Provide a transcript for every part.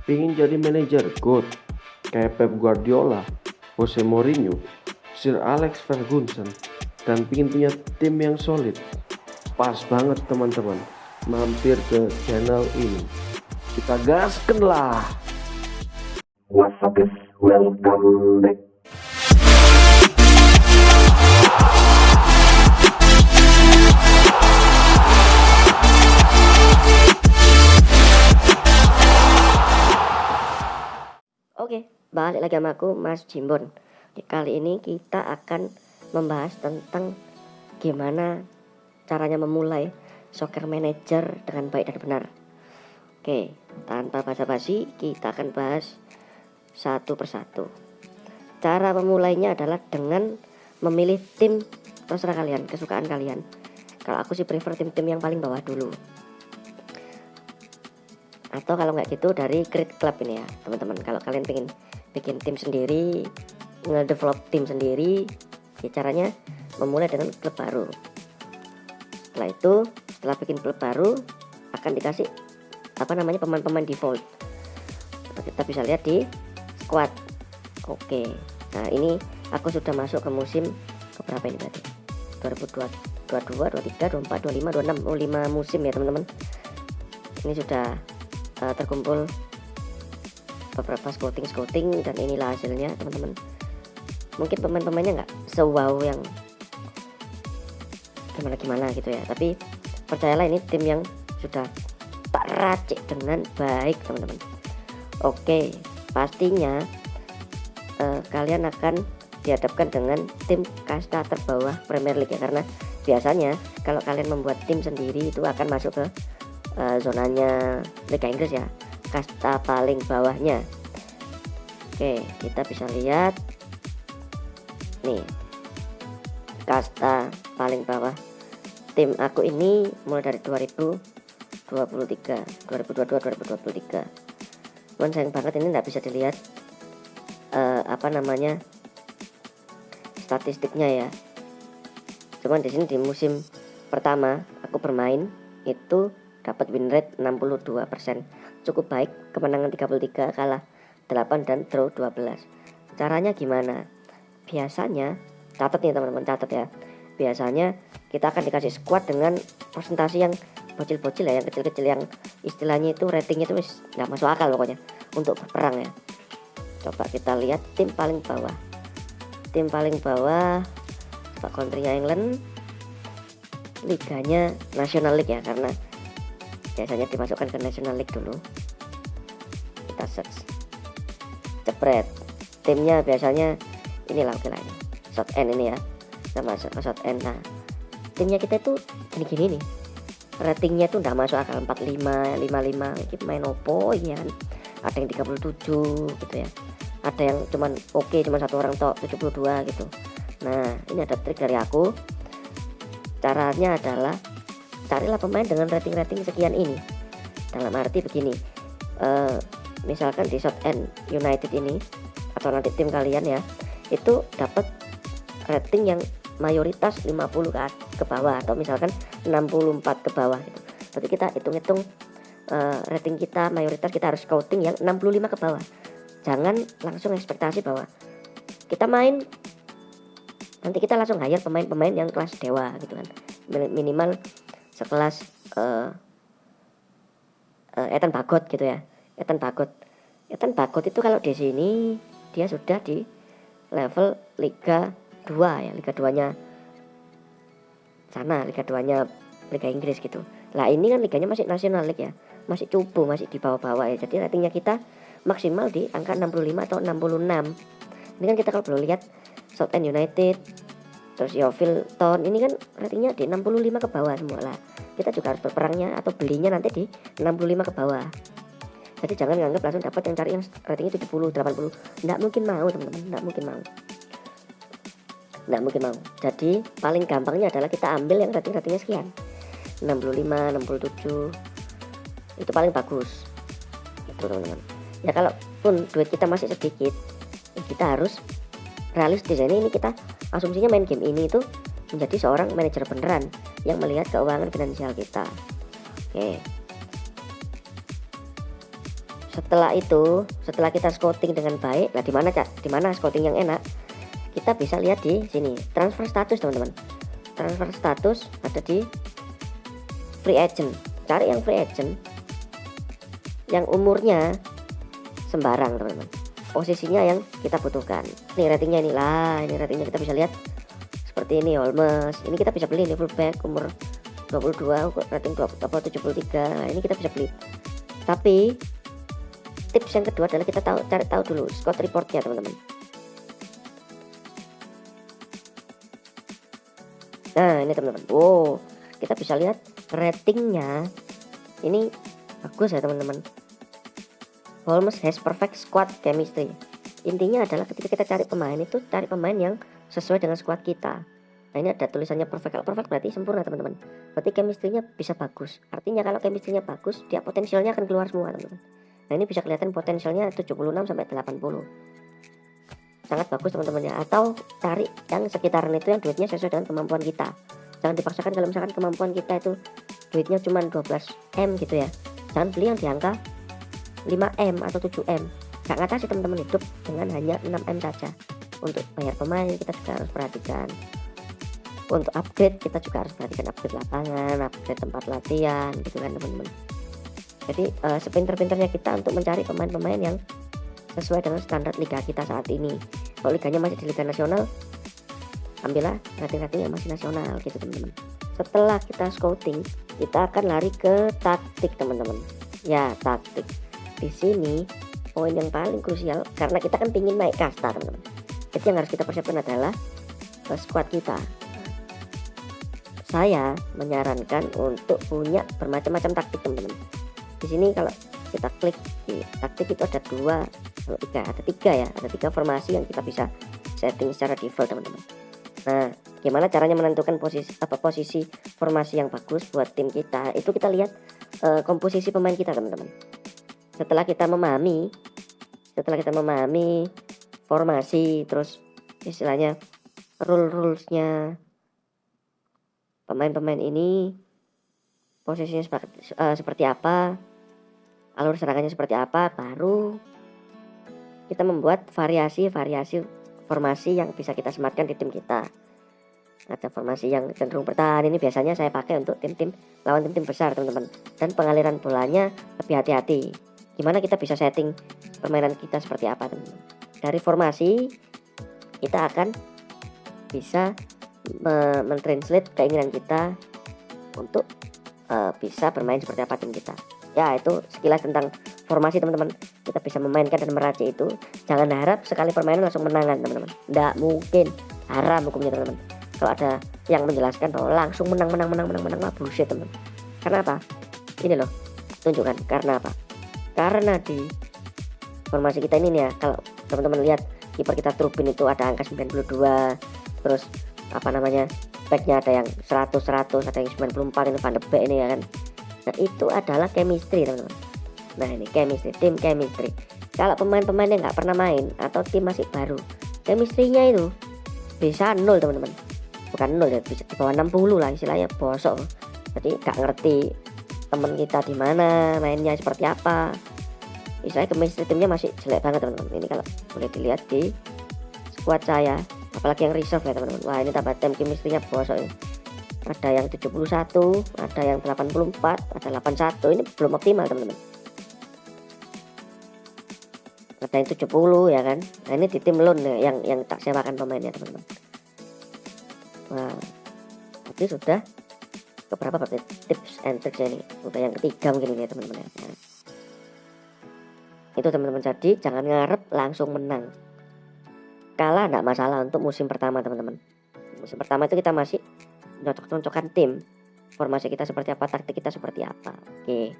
Pingin jadi manajer GOAT kayak Pep Guardiola, Jose Mourinho, Sir Alex Ferguson, dan pingin punya tim yang solid? Pas banget teman-teman, mampir ke channel ini. Kita gaskan lah. What's up guys, welcome back. Oke, balik lagi sama aku Mas Jimbon. Kali ini kita akan membahas tentang gimana caranya memulai Soccer Manager dengan baik dan benar. Oke, tanpa basa-basi kita akan bahas satu persatu. Cara memulainya adalah dengan memilih tim terserah kalian, kesukaan kalian. Kalau aku sih prefer tim-tim yang paling bawah dulu. Atau kalau nggak gitu dari Create Club ini ya teman-teman. Kalau kalian pengen bikin tim sendiri, ngedevelop tim sendiri, ya caranya memulai dengan klub baru. Setelah itu, setelah bikin klub baru akan dikasih pemain-pemain default. Kita bisa lihat di squad. Oke, nah ini aku sudah masuk ke musim keberapa ini berarti? 2022, 23, 24, 25, 26, 5 musim ya teman-teman. Ini sudah terkumpul beberapa scouting dan inilah hasilnya teman-teman. Mungkin pemain-pemainnya nggak se-wow yang gimana gitu ya, tapi percayalah ini tim yang sudah tak racik dengan baik teman-teman. Oke, pastinya kalian akan dihadapkan dengan tim kasta terbawah Premier League ya, karena biasanya kalau kalian membuat tim sendiri itu akan masuk ke zonanya Liga Inggris ya, kasta paling bawahnya. Oke, kita bisa lihat nih kasta paling bawah tim aku ini mulai dari 2022 2023. Cuman sayang banget ini nggak bisa dilihat statistiknya ya. Cuman di sini di musim pertama aku bermain itu dapat win rate 62%, cukup baik. Kemenangan 33, kalah 8 dan draw 12. Caranya gimana? Biasanya catat nih teman-teman, catat ya. Biasanya kita akan dikasih squad dengan presentasi yang bocil-bocil ya, yang kecil-kecil, yang istilahnya itu ratingnya itu nggak masuk akal pokoknya untuk berperang ya. Coba kita lihat tim paling bawah. Tim paling bawah Pak countrynya England, liganya National League ya, karena biasanya dimasukkan ke National League dulu. Kita search, jepret, timnya biasanya inilah, oke lah ini Southend ini ya, kita masuk ke Southend. Nah, timnya kita itu gini-gini nih, ratingnya tuh nggak masuk akal, 45, 55, ini main opo ini kan. Ada yang 37 gitu ya, ada yang cuman cuman satu orang tok 72 gitu. Nah, ini ada trik dari aku. Caranya adalah carilah pemain dengan rating sekian ini. Dalam arti begini, misalkan di Southend United ini atau nanti tim kalian ya, itu dapat rating yang mayoritas 50 ke bawah, atau misalkan 64 ke bawah gitu. Berarti kita hitung-hitung rating kita mayoritas, kita harus scouting yang 65 ke bawah. Jangan langsung ekspektasi bahwa kita main nanti kita langsung hire pemain-pemain yang kelas dewa gitu kan, minimal sekelas Ethan Bagot gitu ya. Ethan Bagot itu kalau di sini dia sudah di level Liga 2 ya, Liga 2-nya sana, Liga 2-nya Liga Inggris gitu. Lah ini kan liganya masih National League ya, masih cupu, masih di bawah-bawah ya. Jadi ratingnya kita maksimal di angka 65 atau 66. Ini kan kita kalau belum lihat Southend United, terus Yeovil Town, ini kan ratingnya di 65 ke bawah semua lah. Kita juga harus berperangnya atau belinya nanti di 65 ke bawah. Jadi jangan nganggap langsung dapat yang cari yang ratingnya 70, 80. Nggak mungkin mau teman-teman, nggak mungkin mau. Jadi paling gampangnya adalah kita ambil yang ratingnya sekian, 65, 67, itu paling bagus itu teman-teman ya. Kalaupun duit kita masih sedikit, kita harus realistis. Ini kita asumsinya main game ini itu menjadi seorang manajer beneran yang melihat keuangan finansial kita. Oke, setelah kita scouting dengan baik, lah di mana scouting yang enak, kita bisa lihat di sini transfer status teman-teman. Transfer status ada di free agent. Cari yang free agent yang umurnya sembarang teman-teman, posisinya yang kita butuhkan. Ini ratingnya ini ratingnya kita bisa lihat seperti ini. Holmes ini kita bisa beli, ini fullback umur 22, rating 73. Nah, ini kita bisa beli. Tapi tips yang kedua adalah kita cari tahu dulu squad reportnya teman-teman. Nah ini teman-teman, kita bisa lihat ratingnya ini bagus ya teman-teman. Holmes has perfect squad chemistry. Intinya adalah ketika kita cari pemain itu cari pemain yang sesuai dengan squad kita. Nah ini ada tulisannya perfect. Kalau perfect berarti sempurna teman-teman, berarti chemistry-nya bisa bagus. Artinya kalau chemistry-nya bagus, dia potensialnya akan keluar semua teman-teman. Nah ini bisa kelihatan potensialnya 76 sampai 80. Sangat bagus teman-teman ya. Atau cari yang sekitaran itu yang duitnya sesuai dengan kemampuan kita. Jangan dipaksakan. Kalau misalkan kemampuan kita itu duitnya cuma 12M gitu ya, jangan beli yang di angka 5M atau 7M. Gak ngatasi teman-teman hidup dengan hanya 6M saja. Untuk bayar pemain kita juga harus perhatikan. Untuk upgrade kita juga harus perhatikan, upgrade lapangan, upgrade tempat latihan gitu kan teman-teman. Jadi sepinter-pinternya kita untuk mencari pemain-pemain yang sesuai dengan standar liga kita saat ini. Kalau liganya masih di liga nasional, ambillah rating-rating yang masih nasional gitu teman-teman. Setelah kita scouting, kita akan lari ke taktik teman-teman. Ya, taktik. Di sini poin yang paling krusial karena kita kan pingin naik kasta teman-teman. Jadi yang harus kita persiapkan adalah squad kita. Saya menyarankan untuk punya bermacam-macam taktik teman-teman. Di sini kalau kita klik di taktik itu ada tiga formasi yang kita bisa setting secara default teman-teman. Nah, gimana caranya menentukan posisi formasi yang bagus buat tim kita? Itu kita lihat komposisi pemain kita teman-teman. Setelah kita memahami formasi, terus istilahnya rulesnya pemain-pemain ini, posisinya seperti apa, alur serangannya seperti apa, baru kita membuat variasi formasi yang bisa kita sematkan di tim kita. Ada formasi yang cenderung bertahan, ini biasanya saya pakai untuk tim-tim lawan tim-tim besar teman-teman. Dan pengaliran bolanya lebih hati-hati. Gimana kita bisa setting permainan kita seperti apa teman-teman. Dari formasi kita akan bisa mentranslate keinginan kita untuk bisa bermain seperti apa tim kita. Ya, itu sekilas tentang formasi teman-teman. Kita bisa memainkan dan meracik itu. Jangan harap sekali permainan langsung menangan teman-teman. Nggak mungkin, haram hukumnya teman-teman. Kalau ada yang menjelaskan bahwa langsung menang lah, bullshit teman. Karena apa? Ini loh, tunjukkan. Karena apa? Karena di formasi kita ini nih ya, kalau teman-teman lihat kiper kita Trubin itu ada angka 92, terus backnya ada yang 100, ada yang 94, ini Van de Beek ini ya kan. Nah itu adalah chemistry teman-teman. Nah ini chemistry, tim chemistry. Kalau pemain-pemain yang nggak pernah main atau tim masih baru, chemistry-nya itu bisa 0 teman-teman. Bukan 0 ya, bisa di bawah 60 lah istilahnya, bosok. Jadi nggak ngerti teman kita di mana, mainnya seperti apa. Istilahnya chemistry timnya masih jelek banget teman-teman. Ini kalau boleh dilihat di squad saya, apalagi yang reserve ya teman-teman. Wah ini tambah tim chemistry-nya bosok ini. Ada yang 71, ada yang 84, ada 81. Ini belum optimal teman-teman. Ada yang 70 ya kan. Nah ini di tim loan yang tak sewakan pemainnya teman-teman. Wah, tapi sudah beberapa berarti tips and tricks ini. Udah yang ketiga mungkin ini teman-teman ya. Nah, itu teman-teman, jadi jangan ngarep langsung menang. Kalah enggak masalah untuk musim pertama teman-teman. Musim pertama itu kita masih cocok-cocokan tim, formasi kita seperti apa, taktik kita seperti apa. Oke,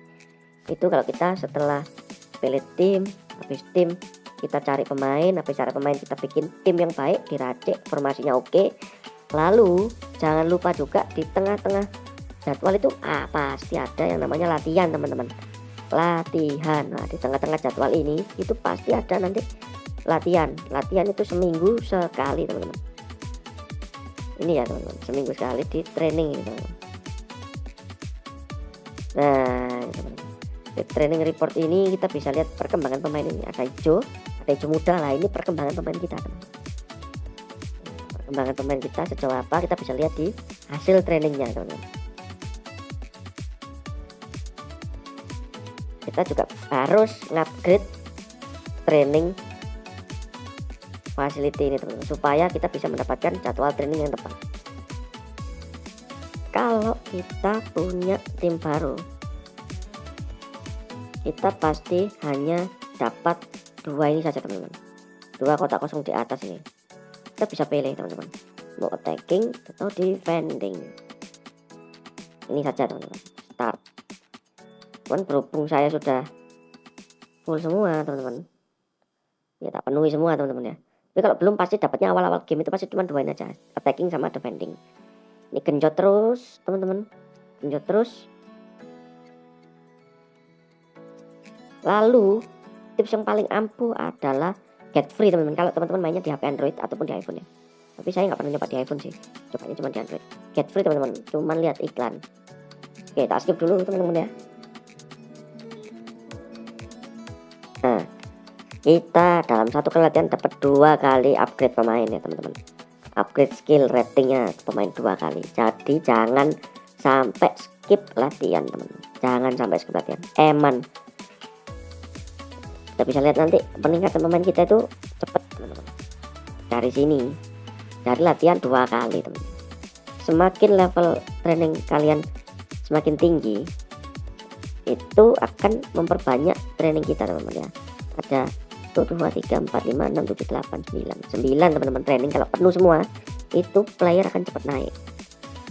itu kalau kita setelah pilih tim, habis tim kita cari pemain, kita bikin tim yang baik, diracik, formasinya oke. Lalu jangan lupa juga di tengah-tengah jadwal itu pasti ada yang namanya latihan teman-teman. Latihan, nah di tengah-tengah jadwal ini itu pasti ada nanti latihan itu seminggu sekali teman-teman. Ini ya teman-teman, seminggu sekali di training ini teman-teman. Nah teman-teman, Di training report ini kita bisa lihat perkembangan pemain ini. Ada hijau muda lah, ini perkembangan pemain kita, teman-teman. Perkembangan pemain kita sejauh apa kita bisa lihat di hasil trainingnya, teman-teman. Kita juga harus upgrade training facility ini, teman-teman, supaya kita bisa mendapatkan jadwal training yang tepat. Kalau kita punya tim baru, kita pasti hanya dapat 2 ini saja, teman-teman. 2 kotak kosong di atas ini. Kita bisa pilih, teman-teman, mau attacking atau defending. Ini saja, teman-teman. Start. Cuman berhubung saya sudah full semua, teman-teman, ya tak penuhi semua, teman-teman ya. Tapi kalau belum, pasti dapatnya awal-awal game itu pasti cuma 2 ini aja, attacking sama defending. Ini genjot terus, teman-teman, genjot terus. Lalu tips yang paling ampuh adalah get free, teman-teman, kalau teman-teman mainnya di HP Android ataupun di iPhone ya. Tapi saya nggak pernah nyoba di iPhone sih, cobanya cuma di Android. Get free, teman-teman, cuman lihat iklan. Oke, tak skip dulu, teman-teman ya. Nah, kita dalam satu kali latihan dapat 2 kali upgrade pemain ya, teman-teman. Upgrade skill ratingnya pemain 2 kali. Jadi jangan sampai skip latihan, teman-teman. Jangan sampai skip latihan. Eman. Kita bisa lihat nanti peningkatan pemain kita itu cepat, teman-teman. Dari sini, dari latihan 2 kali, teman-teman. Semakin level training kalian semakin tinggi, itu akan memperbanyak training kita, teman-teman ya. Ada 1, 2, 3, 4, 5, 6, 7, 8, 9 teman-teman training. Kalau penuh semua, itu player akan cepat naik.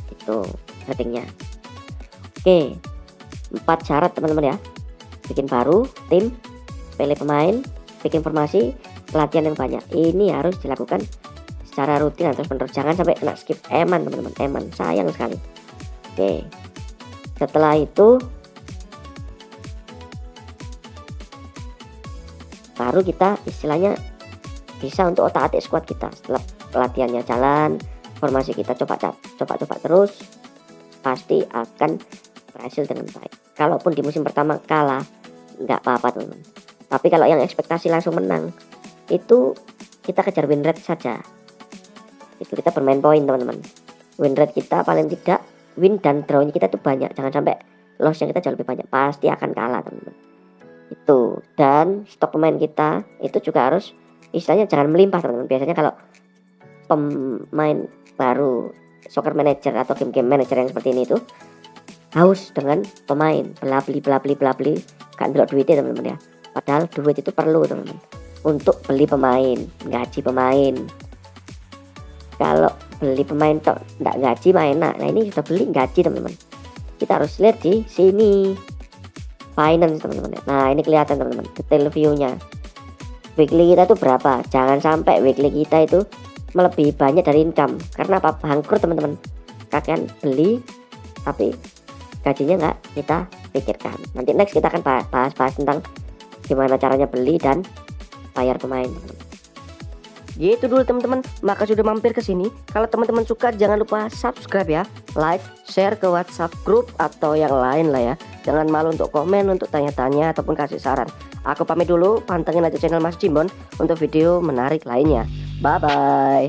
Itu ratingnya. Oke, 4 syarat, teman-teman ya. Bikin baru tim, pilih pemain, bikin formasi, latihan yang banyak. Ini harus dilakukan secara rutin dan terus-menerus. Jangan sampai kena skip. Eman, teman-teman, eman, sayang sekali. Oke, setelah itu baru kita istilahnya bisa untuk otak-atik squad kita. Setelah latihannya jalan, formasi kita coba terus, pasti akan berhasil dengan baik. Kalaupun di musim pertama kalah, nggak apa-apa, teman-teman. Tapi kalau yang ekspektasi langsung menang, itu kita kejar win rate saja. Itu kita bermain poin, teman-teman. Win rate kita paling tidak, win dan draw-nya kita tuh banyak. Jangan sampai loss yang kita jauh lebih banyak. Pasti akan kalah, teman-teman. Itu. Dan stok pemain kita itu juga harus istilahnya jangan melimpah, teman-teman. Biasanya kalau pemain baru soccer manager atau game-game manager yang seperti ini itu haus dengan pemain, bela beli kan belok duitnya, teman-teman ya. Padahal duit itu perlu, teman-teman, untuk beli pemain, gaji pemain. Kalau beli pemain tok enggak gaji main, nah ini sudah beli gaji, teman-teman. Kita harus lihat di sini finance, teman-teman. Nah, ini kelihatan, teman-teman, detail view-nya. Weekly kita itu berapa? Jangan sampai weekly kita itu melebihi banyak dari income. Karena apa? Bangkrut, teman-teman. Kalian beli tapi gajinya nggak kita pikirkan. Nanti next kita akan bahas tentang gimana caranya beli dan bayar pemain, teman-teman. Gitu dulu, teman-teman. Maka sudah mampir ke sini. Kalau teman-teman suka, jangan lupa subscribe ya, like, share ke WhatsApp grup atau yang lain lah ya. Jangan malu untuk komen, untuk tanya-tanya ataupun kasih saran. Aku pamit dulu, pantengin aja channel Mas Jimbon untuk video menarik lainnya. Bye bye.